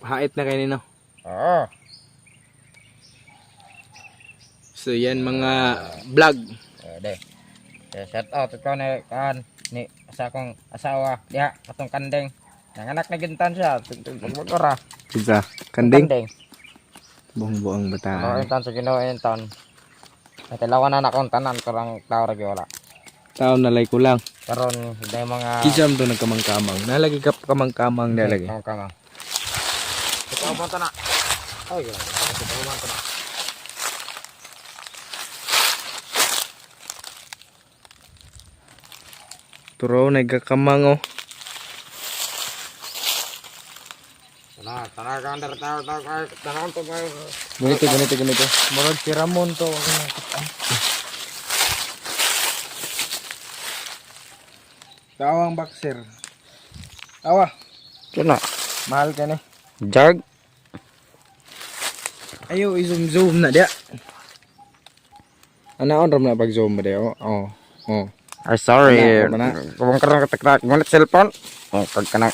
Hait na kay nino. Oo. So yan mga vlog. De. Shout out ito ni sa akong asawa. Diha, atong kandeng. Nanganak na gintan siya. Pagmagkara. Isa, kanding. Buong bata. Intan sa Ginoo intan. At ilawan na akong tanan karang tao ra wala. Tao na lay kulang. Karon day mga Kisam to nagkamang-kamang. Nalagi ka kamang-kamang nalagi. Kamang. Ikaw mo na. Ay, ikaw mo na. Turo nagkakamang oh. Tara ka under tao to kayo. Ganito. Murag si Ramon to. Tawang boxer. Tawa. Kina. Mahal ka ni. Jag. Ayo i-zoom na dia. Anaon ram na pag zoom ba dia? Oh. Ay sorry. Ano na? Kung karang katakrak ngunit cellphone. Kagkanang.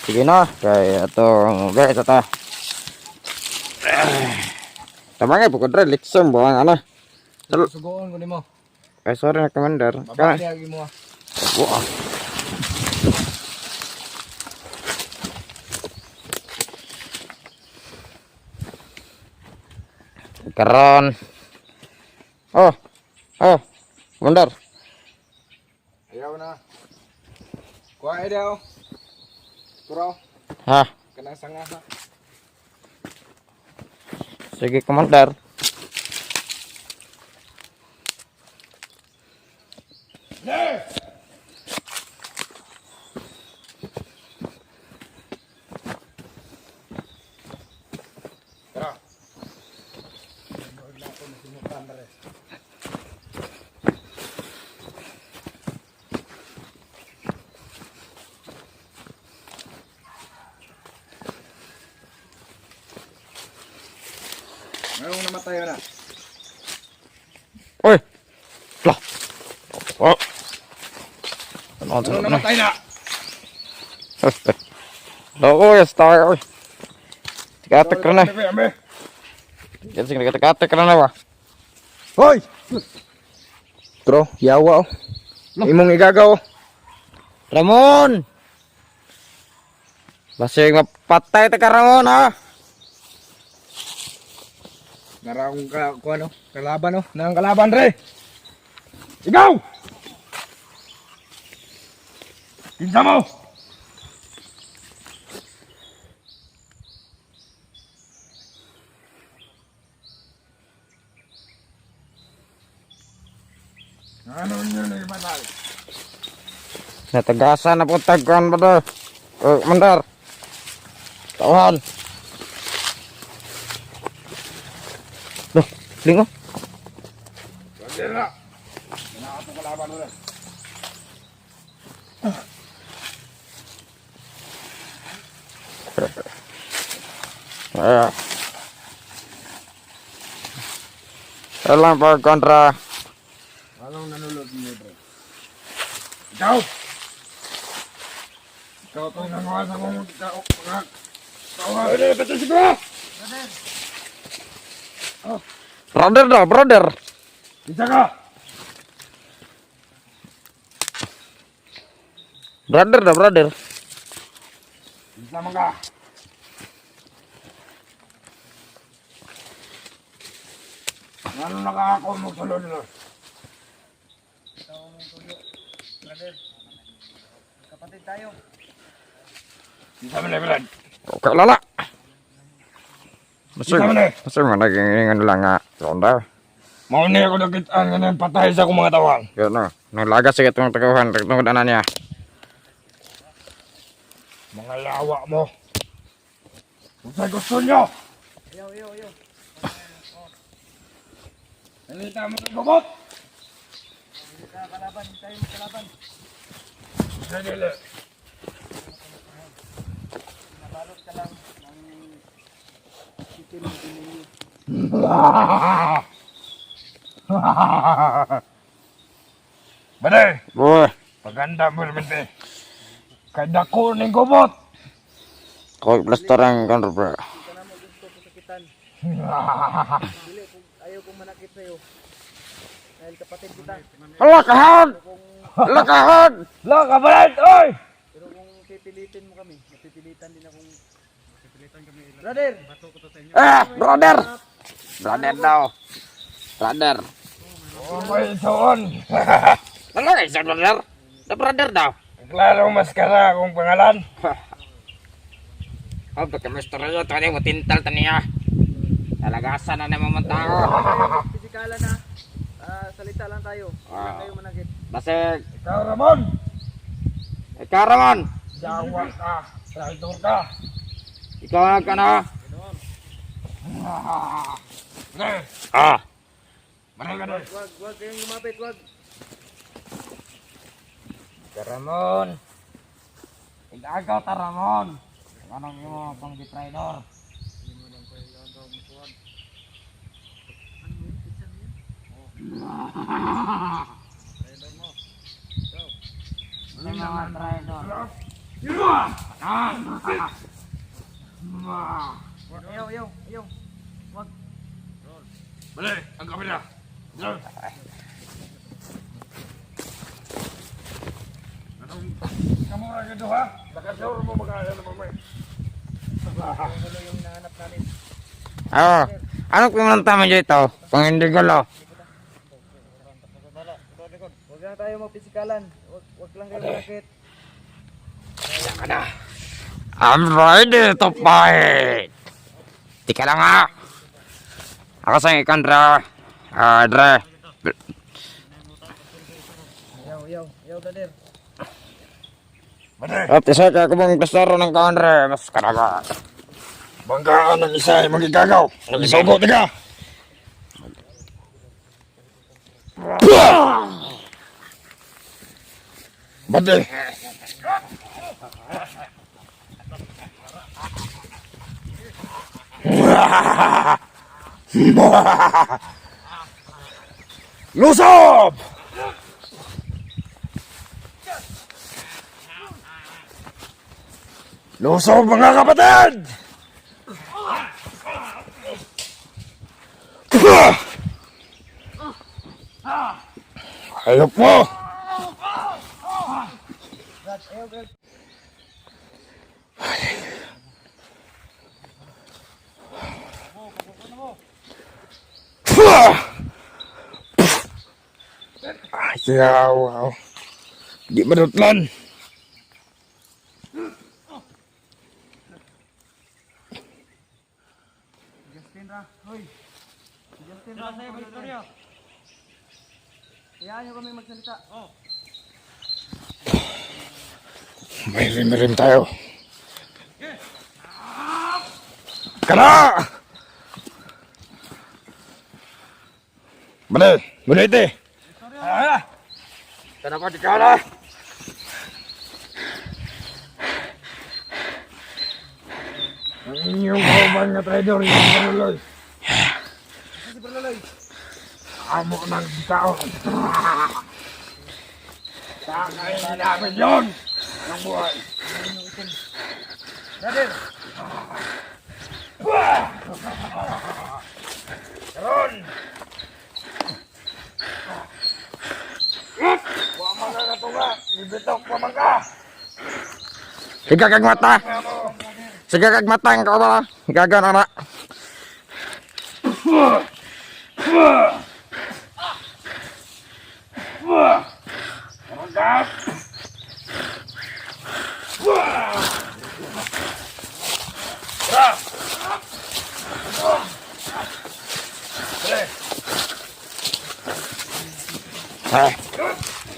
Sige na. Kaya ito. Ito ta. Tamangay pukod rin. Liksum buang ano. Sugoon ko nimo. Ay sorry na commander. Babali agi mo. Wow. Karon. Oh. Commander. Ayaw na. Kuha daw. Turo. Ha? Kanang sanga ha. Sige, Commander. Mayroong namatay na. Uy! Lah! Oh! Ano ang Mayroong na? namatay na. Loko, yes, tayo. Tikatik ka na. Ambe. Yan sige, tikatik ka na ba? Hoy! Tro, yawa oh. Imong igagaw. Ramon! Basig mapatay ta ka Ramon ha! Naraong ka, ano, kalaban oh. Nang kalaban re. Ikaw! Kinsa mo! Ano yun na ibatay? Natagasan na po tagkuhan ba doon? Commander! Tauhan! Loh, lingo? Wala na. Nakato kalaban mo na. Alam pa kontra. Anong nanulog niyo, bro? Ikaw! Ikaw itong nangawa sa mga mga tawag. Ano yung pati siguro? Brother dah, brother. Bisa ka? Brother dah, brother. Bisa man ka? Ano nakakako mo sa lolo? Kapatid tayo. Bisa man Brad. Okay, lala. Masih, Bisa man eh. masih mana ingin lang nga. Ronda. Mau niya ako nakitaan nga nang patay sa akong mga tawang. Yun no. Nalagas sige itong tagawan. Tungkol na niya. Mga yawa mo. Kung sa'y gusto nyo. Yo. Nalita mo ng gubot. Kalaban. Dali. Nabalot ka lang ng chicken mo din. Bade, Boy. paganda mo naman eh. Kada ko ng gubot. Kau plaster ang kan bro. Ayaw kong manakit sa'yo. Dahil kapatid kita. Lakahan! Lakahan! Lah, kabalat! Oy! Pero kung pipilitin mo kami, napipilitan din akong... Brother! Brother! Brother daw. Brother. Oh, may soon! Ano kayo sa brother? Sa brother daw. Klaro maskara akong pangalan. Oh, pagka-misteryo, ito mo tintal taniya. Talagasan na naman mga tao. Pisikalan na. Salita lang tayo. Wala kayo manakit. Basig. Ikaw, Ramon! Ikaw, Ramon. Jawa ka! Traitor ka! Ikaw ka na. Ah! Manay ka doon! Wag kayong lumapit, wag. Ramon. Igagaw ta, Ramon. Anong mo pang detraidor? Ayaw. Balik! Ang kapila! Anong kamura ka doon ha? Nakasawar mo magkaya na mamay. Yung nahanap namin. Ah, ano pinunta mo dito? Pang hindi gulo. Huwag na kayo mapisikalan. Wag lang kayo malakit. I'm ready to fight. Tika lang ha. Ako sa ikan, Dre. Dre. Yaw, brother. At isa ka kumang klastaro ng kanre. Mas karaga. Banggaan ng isa ay magigagaw. Nag-isugo, tiga. Bati. Lusob! Lusob mga kapatid! Ayop mo! Ay, wow. Di madutlan. Hayaan nyo kami magsalita. May rim tayo. Kala! Bale, bulete. Kenapa di kala? Ang inyong kauban nga traidor, yung Berloy. Si Berloy. Amo ng tao. Kakainin namin yun ng buhay. Brother. Karon! Wama na na tunga, ibitok pa man ka. Higa kag mata. Sige kag mata ang kaula. Higa na na.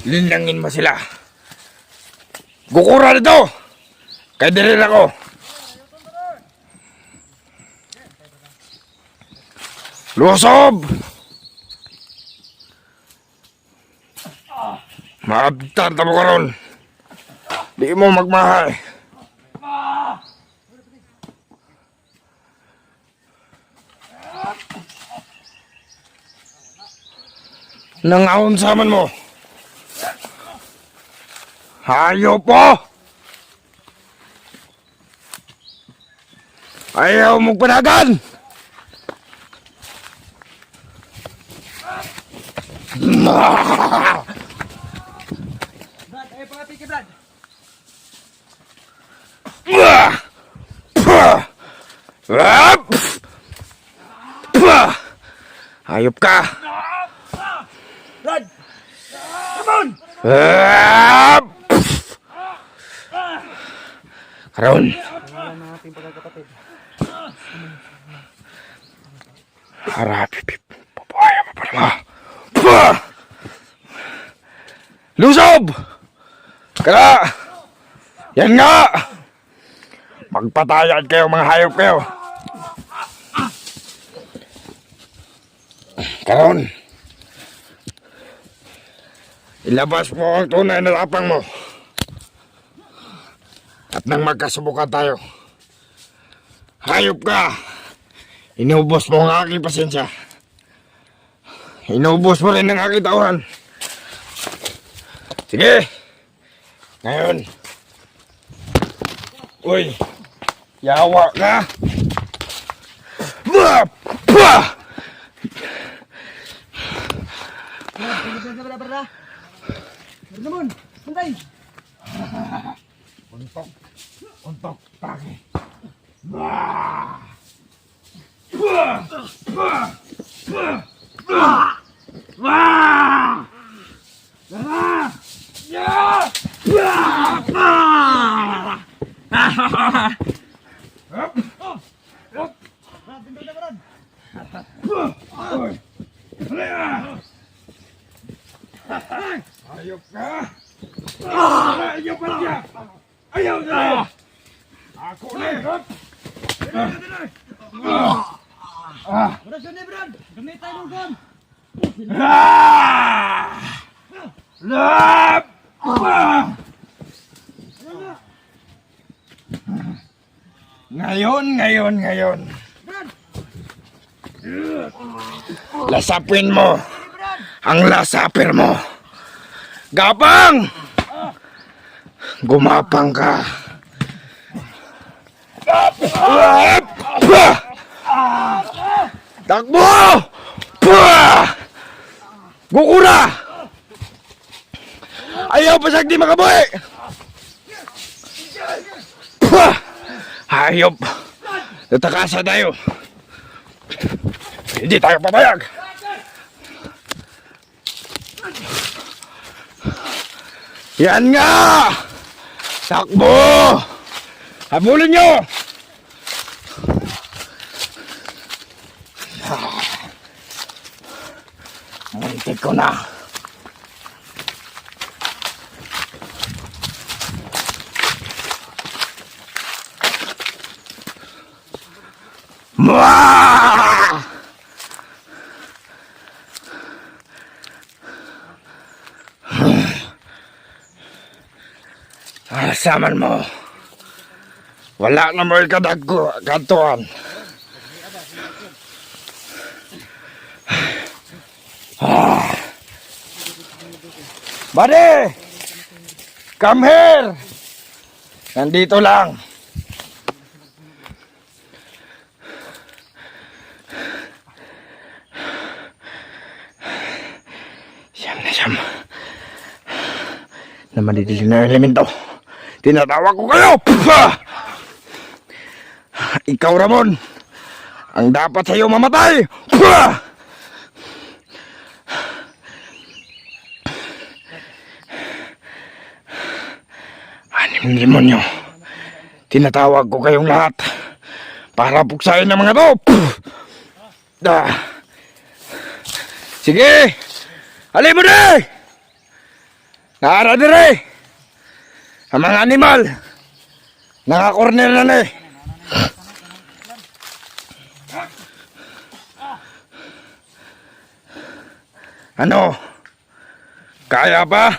Linangin mo sila. Gukura dito. Kay diri ako. Lusob! Maabtar tamo karon. Di mo magmahal. Nangaon saman mo. Hayop po! Ayaw mong panagan! Brad, ayaw pangapiki, Brad. Hayop ka! Brad! Come on! Karon. Harap, papaya pa pala. Lusob! Kaya! Yan nga! Magpatayad kayo mga hayop kayo. Karon. Ilabas mo ang tunay na lapang mo. At nang magkasubukan tayo. Hayop ka! Inubos mo ang aking pasensya. Inubos mo rin ang aking tauhan. Sige! Ngayon. Uy! Yawa ka! Brad! Naman! Bantay! Untok taki. Ayok ka! Ayaw pa siya! Ayaw na! Ako na! Brad, sini Brad. Gamit tayo ng gun. Lap! Ngayon. Lasapin mo ang lasapir mo. Gapang! Gumapang ka. Takbo! Gukura! Ayaw pa sagdi makabuhi! Hayop! Natakasa tayo! Hindi tayo papayag! Yan nga! Takbo! Habulin nyo! Muntik ko na! Mwah! Saman mo. Wala na mo ikadagko kantuan. Buddy! Come here! Nandito lang. Siyam. Na madidilim na elemento. Tinatawag ko kayo! Ikaw, Ramon, ang dapat sa'yo mamatay! Anim demonyo. Tinatawag ko kayong lahat para puksain ng mga to! Sige! Halin mo na! Naara dire! Ang mga animal, nakakorner na eh. Ano? Kaya pa?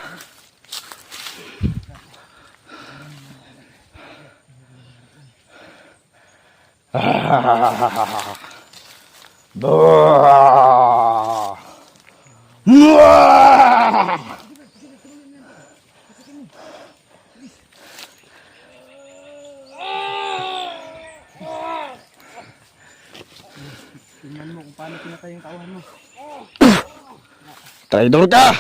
Buah! Buah! Tingnan mo kung paano pinatay yung tauhan mo. Traidor ka!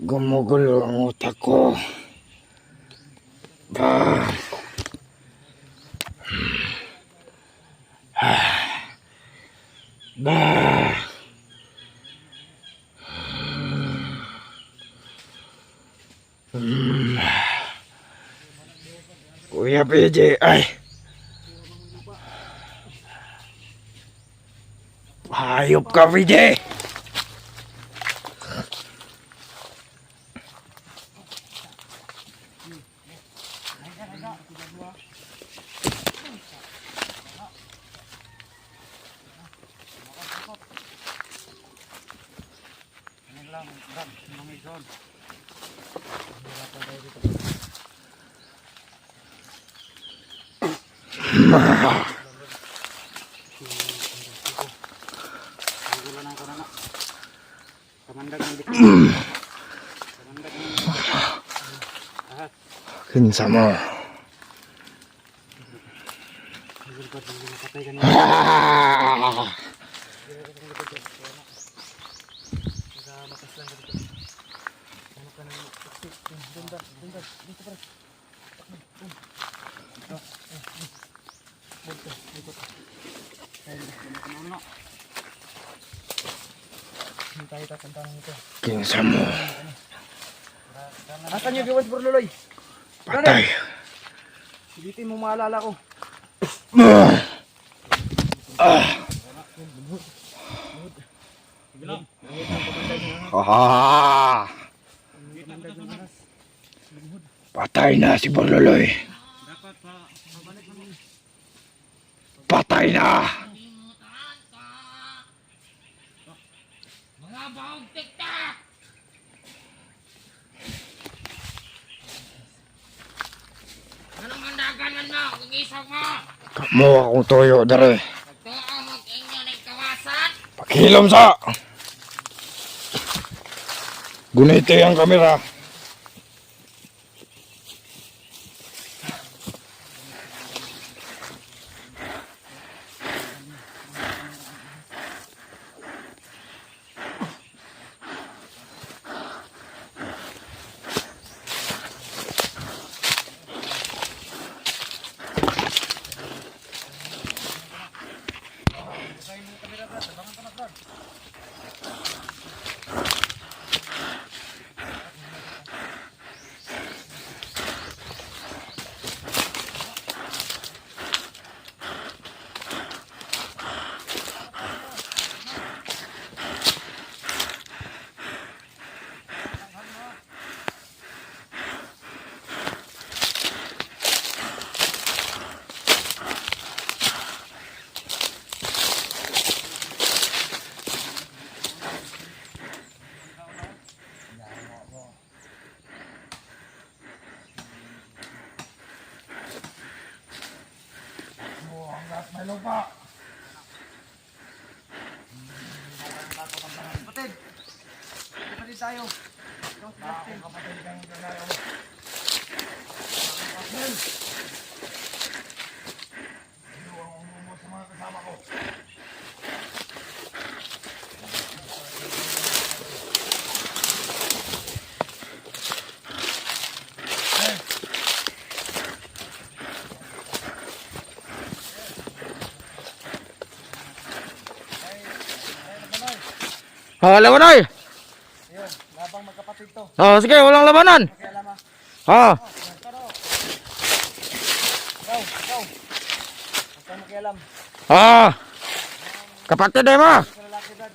Gumugulo ang utak ko. Kuya PJ, ay. Hayop ka, PJ. Kinsa mo. Kinsa mo. Asan yung gawas, Bro Loloy? Patay. Sigitin mo maalala ko. Patay na si Borloloy. Patay na. Anong mandaganan mo? Gigisag mo! Kamu akong toyo dere. Nagtuo mag-inyo ng kawasan! Paghilom sa. Gunite ang kamera. Kapatid tayo. Labanan! Labang magkapatid to. Sige, walang labanan! Ikaw. Huwag kang makialam. Kapatid mo! Sa lalaki, Brad.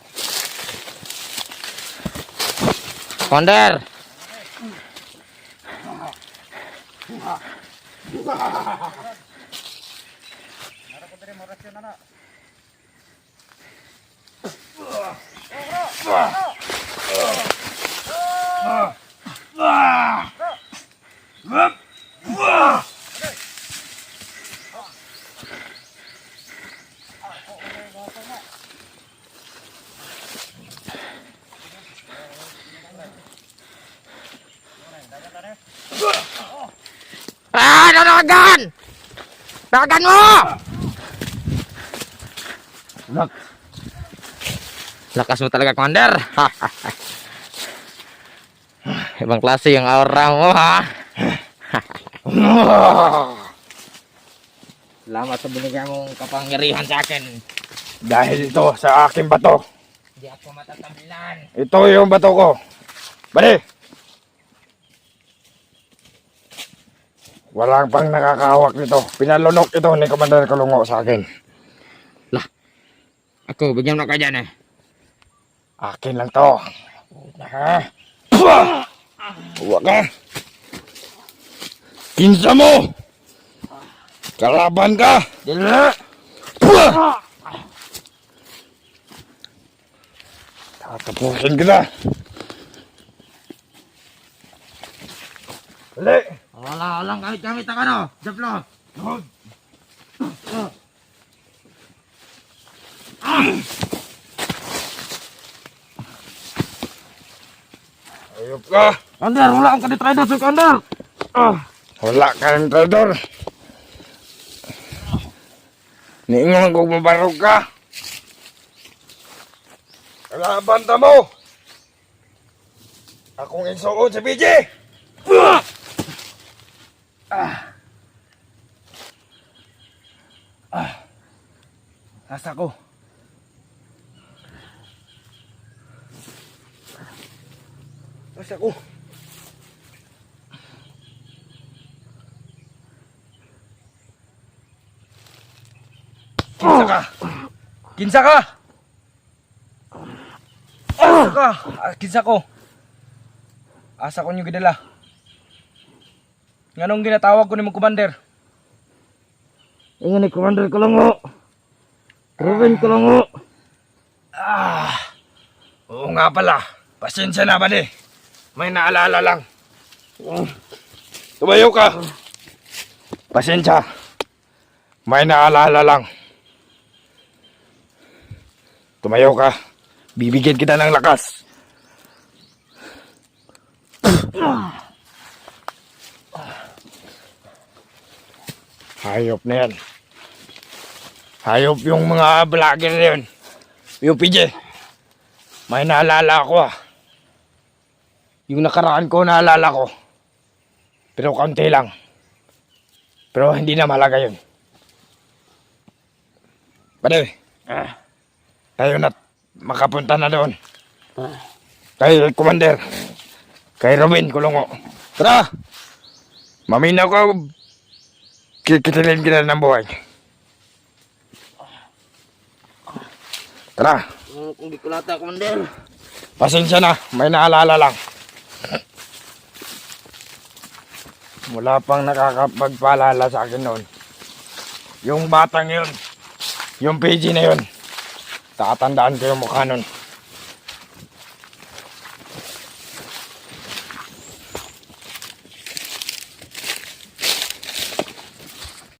Konder! Nara ko diri mo rasyon na. Dalagan! Dalagan mo! Lakas mo talaga, Commander. Ibang klase yung aura mo, ha? Salamat sa binigyan mong kapangyarihan sa akin. Dahil ito sa aking bato. Hindi ako matatabilan. Ito yung bato ko. Bali. Walang pang nakakahawak nito. Pinalunok ito ni Commander Kalungo sa akin. Ako, bigyan mo ka dyan, eh. Akin lang to. Ha? Huwag ka. Kinsa mo. Kalaban ka. Dila! Tatapusin kita. Dali. Walang gamit ang ano. Japlo. Ayop ka. Commander, wala ang kanitrader sa Commander. Wala kang traidor. Niingon kong mabarog ka. Kalaban ta mo. Akong insuon si BJ. Asa ko. Asa ko. Kinsa ka? Kinsa ka? Asa ka? Kinsa ko? Asa ko nyo gidala? Nganong ginatawag ko ni mong commander? Ingan ni Commander Kulungo. Ruben Kulungo. Oo nga pala. Pasensya na ba May naalala lang. Tumayo ka. Pasensya. May naalala lang. Tumayo ka. Bibigyan kita ng lakas. Hayop na yan. Hayop yung mga vlogger na yun. UPJ. May naalala ako Yung nakaraan ko naalala ko. Pero kaunti lang. Pero hindi na malaga yun. Pare. Tayo na makapunta na doon. Kay Commander. Kay Robin Kulungo. Tara! Maminaw ka. Kikitilin kita ng buhay. Tara. Kung di ko lata, Commander. Pasensya na. May naalala lang. Wala pang nakakapagpaalala sa akin noon. Yung batang yun. Yung PG na yun. Tatandaan ko yung mukha nun.